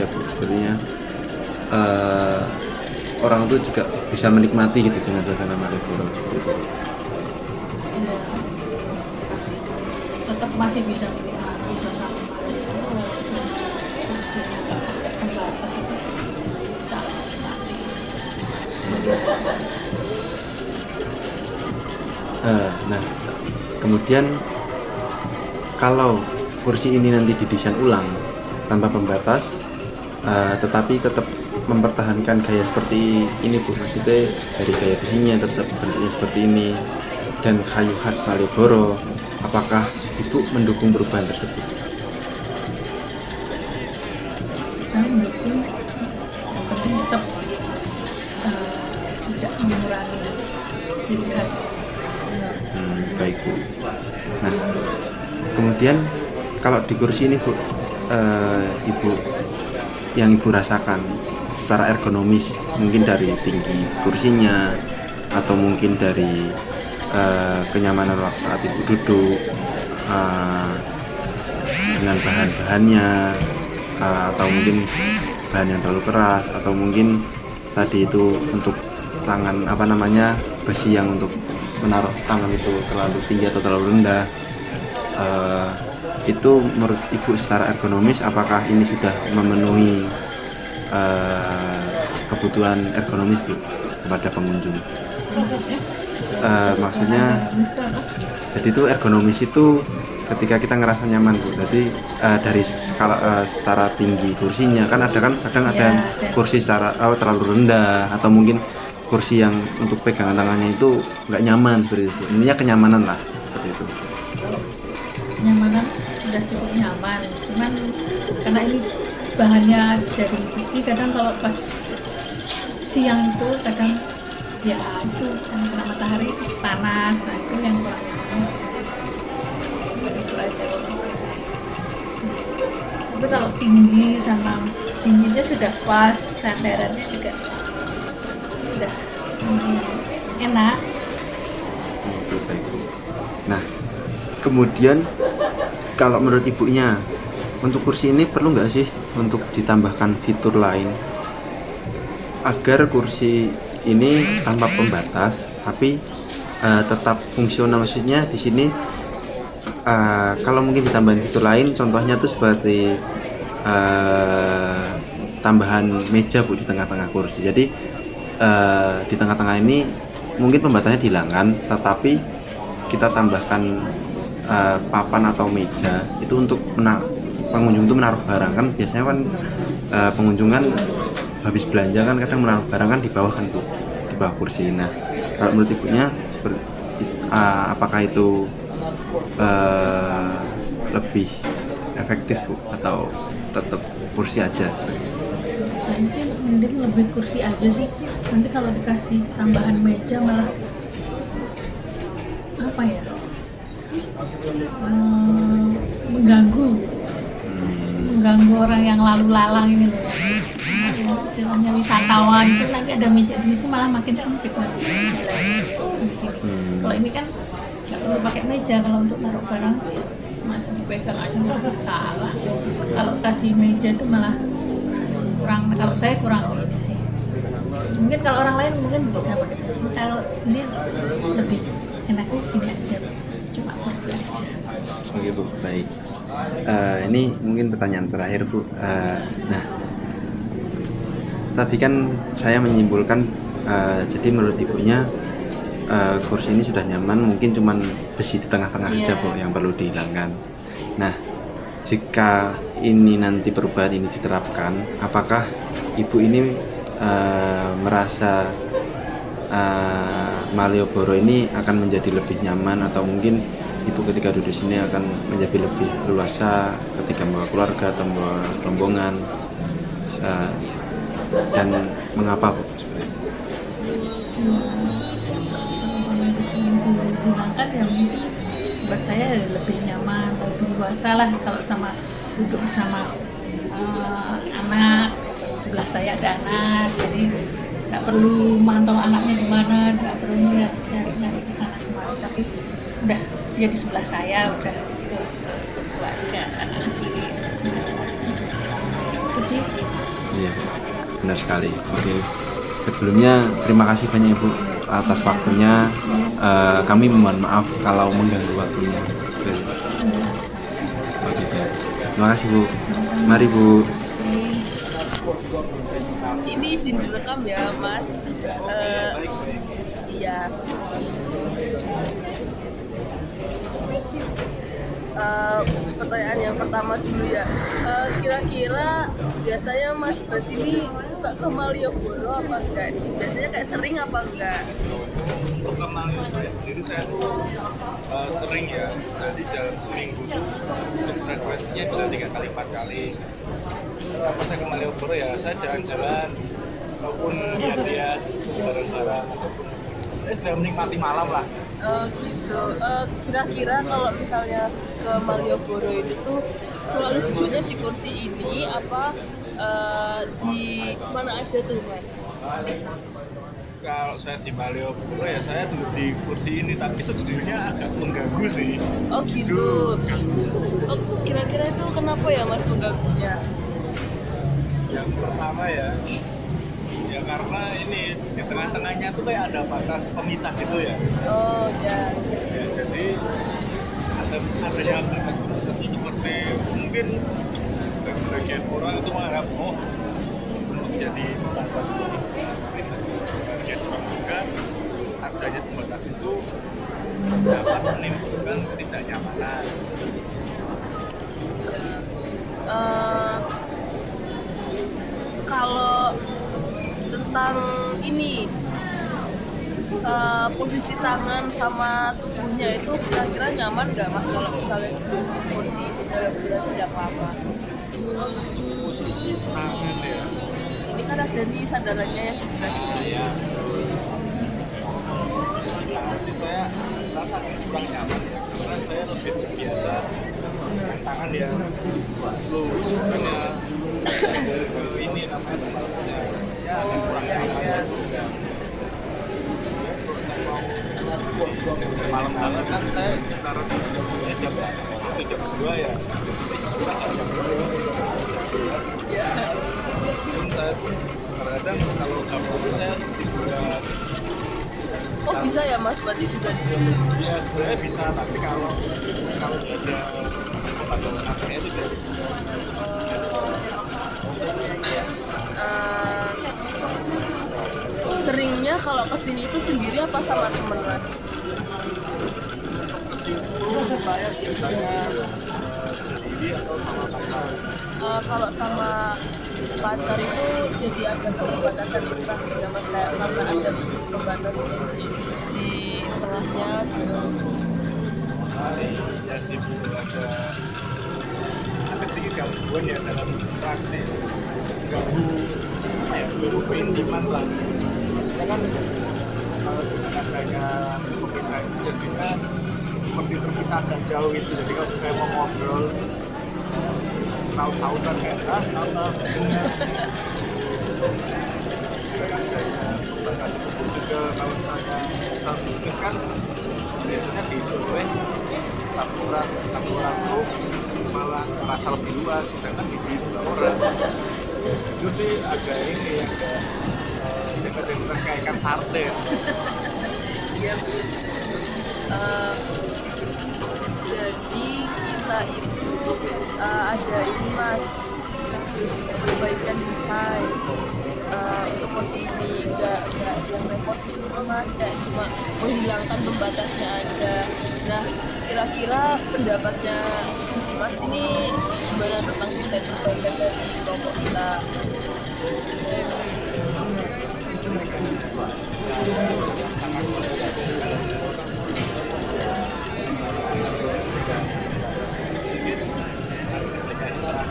Bu, sepertinya orang itu juga bisa menikmati gitu dengan suasana Malioboro seperti itu. Tetap masih bisa menikmati suasana kursi pembatas itu bisa menikmati. Nah, kemudian kalau kursi ini nanti didesain ulang tanpa pembatas, tetapi tetap mempertahankan gaya seperti ini Bu, maksudnya dari gaya besinya tetap bentuknya seperti ini dan kayu khas Malioboro, apakah Ibu mendukung perubahan tersebut? Saya mendukung, yang penting tetap tidak mengurangi ciri khas. Baik Bu. Nah, kemudian kalau di kursi ini Bu, Ibu yang Ibu rasakan secara ergonomis, mungkin dari tinggi kursinya atau mungkin dari kenyamanan waktu saat Ibu duduk, dengan bahan-bahannya, atau mungkin bahan yang terlalu keras, atau mungkin tadi itu untuk tangan besi yang untuk menaruh tangan itu terlalu tinggi atau terlalu rendah, itu menurut Ibu secara ergonomis apakah ini sudah memenuhi kebutuhan ergonomis Bu kepada pengunjung? Maksudnya jadi itu ergonomis itu ketika kita ngerasa nyaman Bu. Jadi dari skala secara tinggi kursinya kan kadang ada kursi secara terlalu rendah, atau mungkin kursi yang untuk pegangan tangannya itu nggak nyaman seperti itu. Intinya kenyamanan lah seperti itu. Kenyamanan sudah cukup nyaman, cuman karena ini bahannya dari besi, kadang kalau pas siang itu kadang ya itu kan kena matahari itu panas, nah itu yang kurang nyaman. Itu aja. Tapi kalau tinggi sama tingginya sudah pas, sandarannya juga udah enak. Oke, baik Bu. Nah, kemudian kalau menurut Ibunya untuk kursi ini perlu nggak sih untuk ditambahkan fitur lain agar kursi ini tanpa pembatas tapi tetap fungsional? Maksudnya di sini kalau mungkin ditambahin fitur lain, contohnya tuh seperti tambahan meja Bu di tengah-tengah kursi. Jadi di tengah-tengah ini mungkin pembatasnya dihilangkan, tetapi kita tambahkan papan atau meja itu untuk pengunjung itu menaruh barang. Kan biasanya kan pengunjung kan habis belanja kan kadang menaruh barang kan di bawah kan Bu, di bawah kursi. Nah, kalau menurut Ibunya seperti apakah itu lebih efektif Bu atau tetap kursi aja? Saya sih mending lebih kursi aja sih. Nanti kalau dikasih tambahan meja malah apa ya? Mengganggu orang yang lalu lalang ini loh. Istilahnya wisatawan itu nanti ada meja di situ malah makin sempit nanti jalan di sini. Kalau ini kan nggak perlu pakai meja, kalau untuk taruh barang itu ya masih dipegang aja nggak masalah. Kalau kasih meja itu malah kurang, kalau saya kurang ini sih. Mungkin kalau orang lain mungkin bisa pakai meja. Kalau ini lebih enaknya gini aja, cuma kursi aja. Oke Bu, baik. Ini mungkin pertanyaan terakhir Bu. Nah, tadi kan saya menyimpulkan, jadi menurut Ibunya kursi ini sudah nyaman, mungkin cuman besi di tengah-tengah aja Bu yang perlu dihilangkan. Nah, jika ini nanti perubahan ini diterapkan, apakah Ibu ini merasa Malioboro ini akan menjadi lebih nyaman, atau mungkin Ibu ketika duduk di sini akan menjadi lebih luasa ketika membawa keluarga atau membawa rombongan, dan mengapa Bu? Kalau besi dihilangkan ya mungkin buat saya lebih nyaman, lebih luasa lah kalau sama duduk sama anak. Sebelah saya ada anak, jadi nggak perlu mantau anaknya di mana, nggak perlu nyari ke sana kemari, tapi udah dia di sebelah saya, udah terus keluarga anak ini. Itu sih. Iya, benar sekali. Oke, sebelumnya terima kasih banyak Ibu atas waktunya. Kami mohon maaf kalau mengganggu waktunya. Oke, baik. Terima kasih Bu. Mari Bu. Ini izin direkam ya Mas. Iya. pertanyaan yang pertama dulu ya. Kira-kira biasanya Mas Bas ini suka ke Malioboro apa enggak nih? Biasanya kayak sering apa enggak? Untuk ke Malioboro sendiri saya tuh sering ya, jadi dalam seminggu tuh untuk frekuensinya bisa 3 kali 4 kali. Pas saya ke Malioboro ya saya jalan-jalan ataupun lihat-lihat barang-barang ataupun sudah menikmati malam lah. Gitu. Kira-kira kalau misalnya ke Malioboro itu tuh selalu duduknya di kursi ini apa di mana aja tuh Mas? Kalau saya di Malioboro ya saya duduk di kursi ini, tapi sejujurnya agak mengganggu sih. Oh gitu. Oh, kira-kira itu kenapa ya Mas mengganggunya? Yang pertama ya karena ini di tengah-tengahnya tuh kayak ada batas pemisah gitu ya. Oh ya. Ya jadi adanya batas pemisah itu seperti mungkin bagi sebagian orang itu menganggap untuk jadi pembatas itu tapi bagi sebagian orang juga adanya pembatas itu dapat menimbulkan ketidaknyamanan. Kalau tentang ini posisi tangan sama tubuhnya itu kira-kira nyaman nggak Mas kalau misalnya duduk di kursi ini dalam durasi yang lama? Posisi tangan ya. Ini kan ada nih sandarannya yang di sebelah sini. Ya. Nanti saya rasa kurang nyaman ya, karena saya lebih terbiasa dengan tangan ya lurus bukannya ini namanya tempatnya ya agak kurang nyaman. Malam banget kan saya sekitar jam 2 ya. Ya. Mungkin saya kadang kalau jam 2 saya tiduran. Oh bisa ya Mas berarti sudah di situ? Ya sebenarnya bisa, tapi kalau ada pembatasan akhirnya itu dari seringnya kalau kesini itu sendiri apa sama temen Mas? itu saya biasanya sendiri atau sama pacar. Kalau sama pacar itu jadi ada keterbatasan interaksi nggak Mas, kayak karena ada pembatas di tengahnya gitu? Ya sih, ada sedikit gangguan ya dalam interaksi, ganggu ya ganggu keintiman lah. Maksudnya kan kalau dengan adanya perpisahan itu ya kita seperti terpisah dan jauh itu. Jadi kalau saya mau ngobrol saut-sautan kayak juga kalau misalnya misal bisnis kan biasanya disuruh satu orang tuh malah merasa lebih luas, sedangkan di sini dua orang. Jujur sih agak ini agak dekat kayak ikan sarden. Iya. Jadi kita itu ada ini Mas, perbaikan desain untuk posisi ini, nggak yang repot gitu sih Mas, kayak cuma menghilangkan pembatasnya aja. Nah kira-kira pendapatnya Mas ini gimana tentang desain perbaikan dari kelompok kita?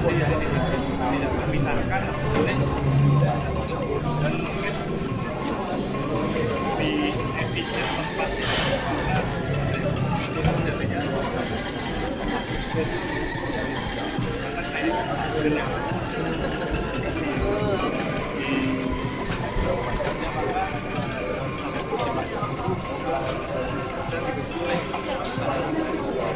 Yang tidak terpisahkan oleh dan mungkin lebih efisien tempatnya karena kita jadinya space karena kayak benar di lokasinya maka sampai kursi macam itu bisa dibuat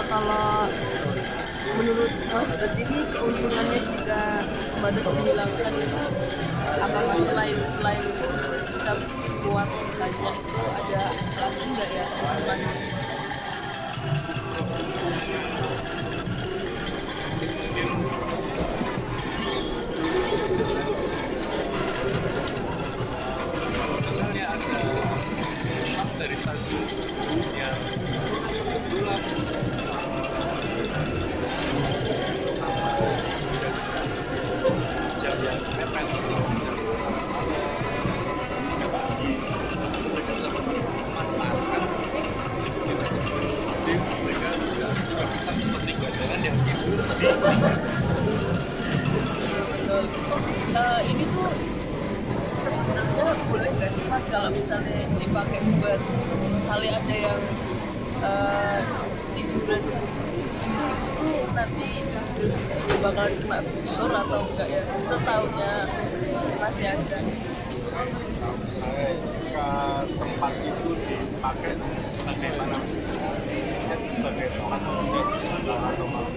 kalau menurut Mas Bas ini keuntungannya jika batas dihilangkan apa Mas, selain bisa buat banyak itu ada lagi nggak ya keuntungannya? hasil yang kebetulan sama jam yang mepet jam pagi mereka bisa memanfaatkan jadi mereka bisa seperti gandaran yang tidur di Betul. Ini tuh sebenarnya boleh nggak sih mas kalau misalnya dipakai buat misalnya ada yang tiduran di situ tuh nanti bakal kena busur atau enggak ya, setaunya masih aja. saya ke tempat itu dipakai sebagai mana sebagai tempat atau malam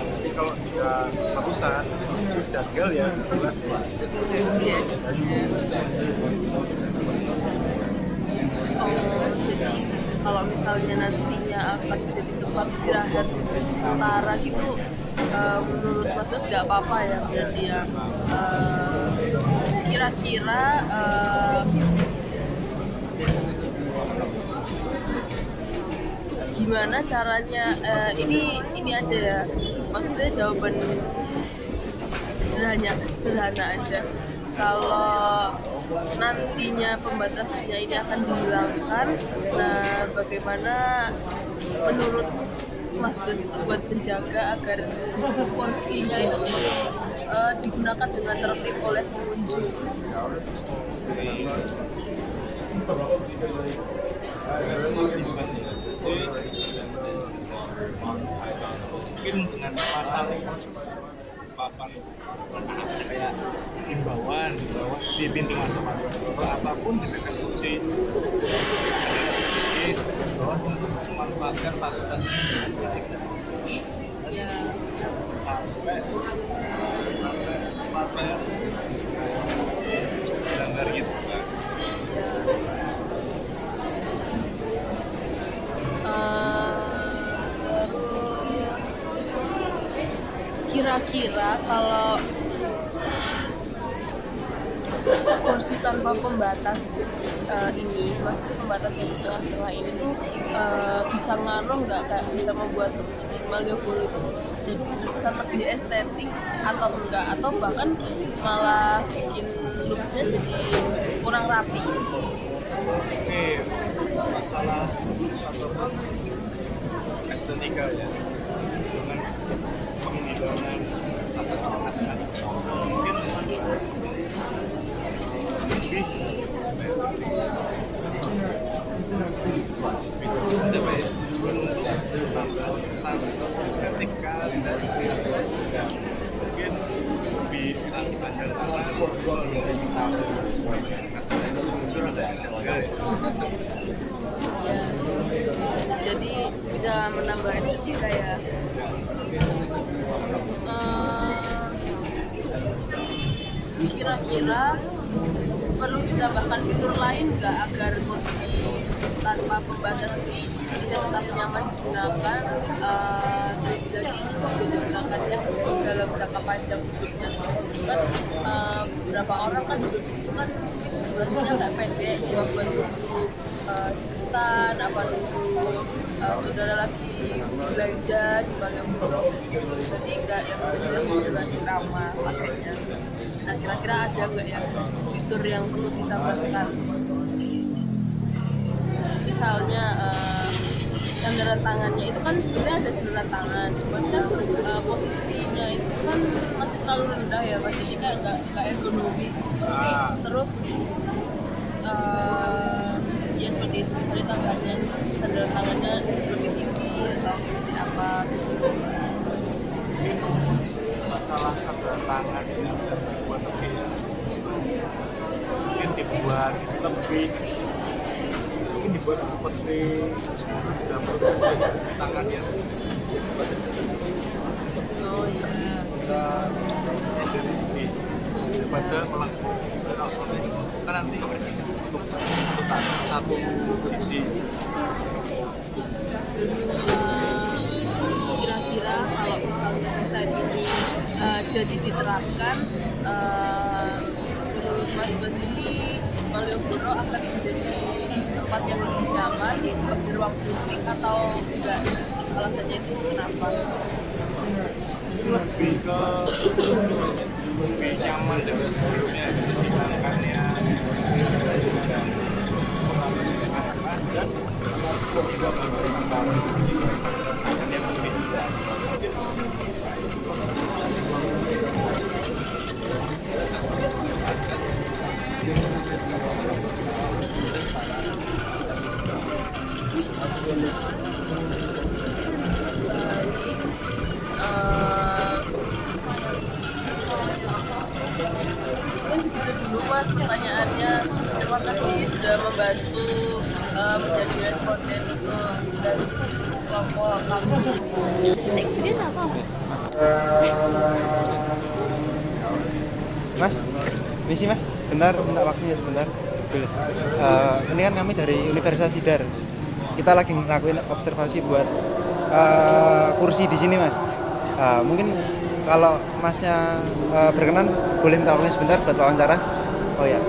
tapi kalau tidak bagusan jujur jagal ya Iya, jadi kalau misalnya nantinya akan jadi tempat istirahat sementara gitu, menurut Mas Bas nggak apa-apa ya berarti ya. Kira-kira gimana caranya, ini aja ya, maksudnya jawaban sederhana aja. Kalau nantinya pembatasnya ini akan dihilangkan, nah bagaimana menurut Mas Bas itu buat menjaga agar porsinya itu digunakan dengan tertib oleh pengunjung? Mungkin dengan pasal papan kayak himbauan di pintu masuk apapun dengan kunci bahwa untuk memanfaatkan fasilitas ini sampai melanggar gitu kan. Kira-kira kalau kursi tanpa pembatas ini, maksudnya pembatas yang di tengah-tengah ini tuh bisa ngaruh nggak kayak kita membuat Malioboro itu jadi terlihat lebih estetik atau enggak, atau bahkan malah bikin looks-nya jadi kurang rapi? Oke, masalah ataupun estetika ya dengan penghilangan atau mungkin lebih coba ya menambah kesan estetika dan mungkin lebih dipandang karena muncul ada aja enggak Ya, jadi bisa menambah estetika ya. Kira-kira perlu ditambahkan fitur lain nggak agar kursi tanpa pembatas ini bisa tetap nyaman digunakan, terlebih lagi juga digunakannya dalam jangka panjang hidupnya seperti itu kan. Beberapa orang kan duduk di situ kan mungkin durasinya nggak pendek, cuma buat nunggu jemputan, apa nunggu saudara lagi belanja di Malioboro kayak gitu, jadi nggak yang durasi lama pakainya. Nah, kira-kira ada nggak ya fitur yang perlu ditambahkan? Misalnya sandaran tangannya itu kan sebenarnya ada sandaran tangan, cuman kan posisinya itu kan masih terlalu rendah ya mas, jadi kayak nggak ergonomis. Terus ya seperti itu, misalnya tambahnya sandaran tangannya lebih tinggi atau seperti apa gitu. masalah sandaran tangan ini bisa dibuat lebih mungkin dibuat lebih mungkin dibuat seperti sudah berbentuk tangan yang Oh iya. lebih daripada kelas kan nanti untuk satu tangan satu sisi Kira-kira kalau misalnya desain ini jadi diterapkan, menurut Mas Bas ini Malioboro akan menjadi tempat yang lebih nyaman seperti ruang publik atau enggak? Alasannya itu kenapa? lebih ke lebih nyaman dari sebelumnya, jadi hilangkannya dan mengatasi anak dan tidak memberikan kursi dan yang lebih bijak. Mungkin segitu dulu mas pertanyaannya. Terima kasih sudah membantu menjadi responden untuk tugas kelompok kami. Serius apa? Mas, misi mas, bentar, minta waktunya bentar. Boleh. Ini kan kami dari Universitas Sidar. Kita lagi ngelakuin observasi buat kursi di sini mas. Mungkin kalau masnya berkenan boleh minta waktunya sebentar buat wawancara. Oh ya.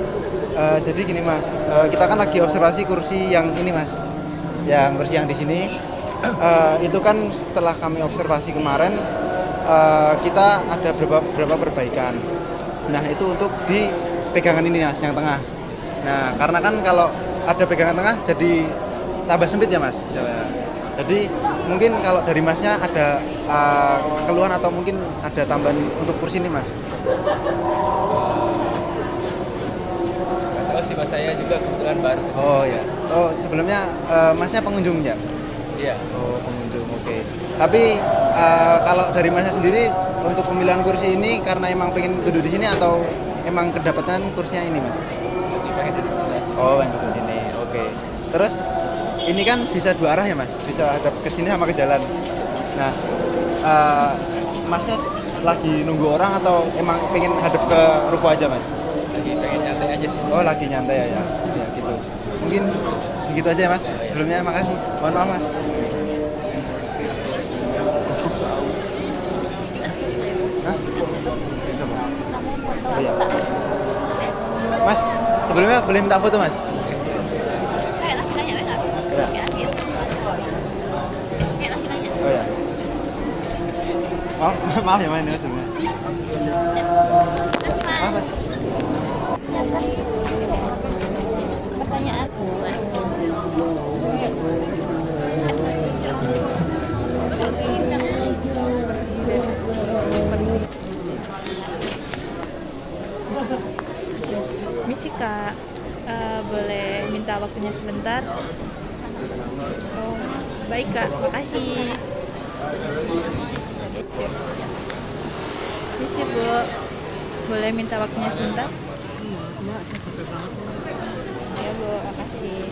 Jadi gini mas, kita kan lagi observasi kursi yang ini mas, yang kursi yang di sini. Itu kan setelah kami observasi kemarin, kita ada beberapa perbaikan. Nah itu untuk di pegangan ini mas, yang tengah. Nah karena kan kalau ada pegangan tengah jadi tambah sempit ya mas. Jadi mungkin kalau dari masnya ada keluhan atau mungkin ada tambahan untuk kursi ini mas. Tahu sih mas, saya juga kebetulan baru kesini. Oh ya. Oh sebelumnya masnya pengunjung ya? Iya. Oh pengunjung, oke. Tapi kalau dari masnya sendiri untuk pemilihan kursi ini karena emang pengen duduk di sini atau emang kedapatan kursinya ini mas? Lebih pengen duduk di sini aja. Oh pengen duduk di sini, oke. Terus ini kan bisa dua arah ya mas, bisa hadap ke sini sama ke jalan. Nah, masnya lagi nunggu orang atau emang pengen hadap ke ruko aja mas? Lagi pengen nyantai aja sih. Oh lagi nyantai ya, ya gitu. Mungkin segitu aja ya mas. Sebelumnya makasih. Mohon maaf mas. Hah? Siapa? Oh iya. Mas, sebelumnya boleh minta foto mas? Ya. Oh ya. Maaf ya mas sebelumnya. Maaf mas. Pertanyaan. Misi kak, boleh minta waktunya sebentar? Oh, baik kak, makasih. Misi bu, boleh minta waktunya sebentar? Ya bu, makasih.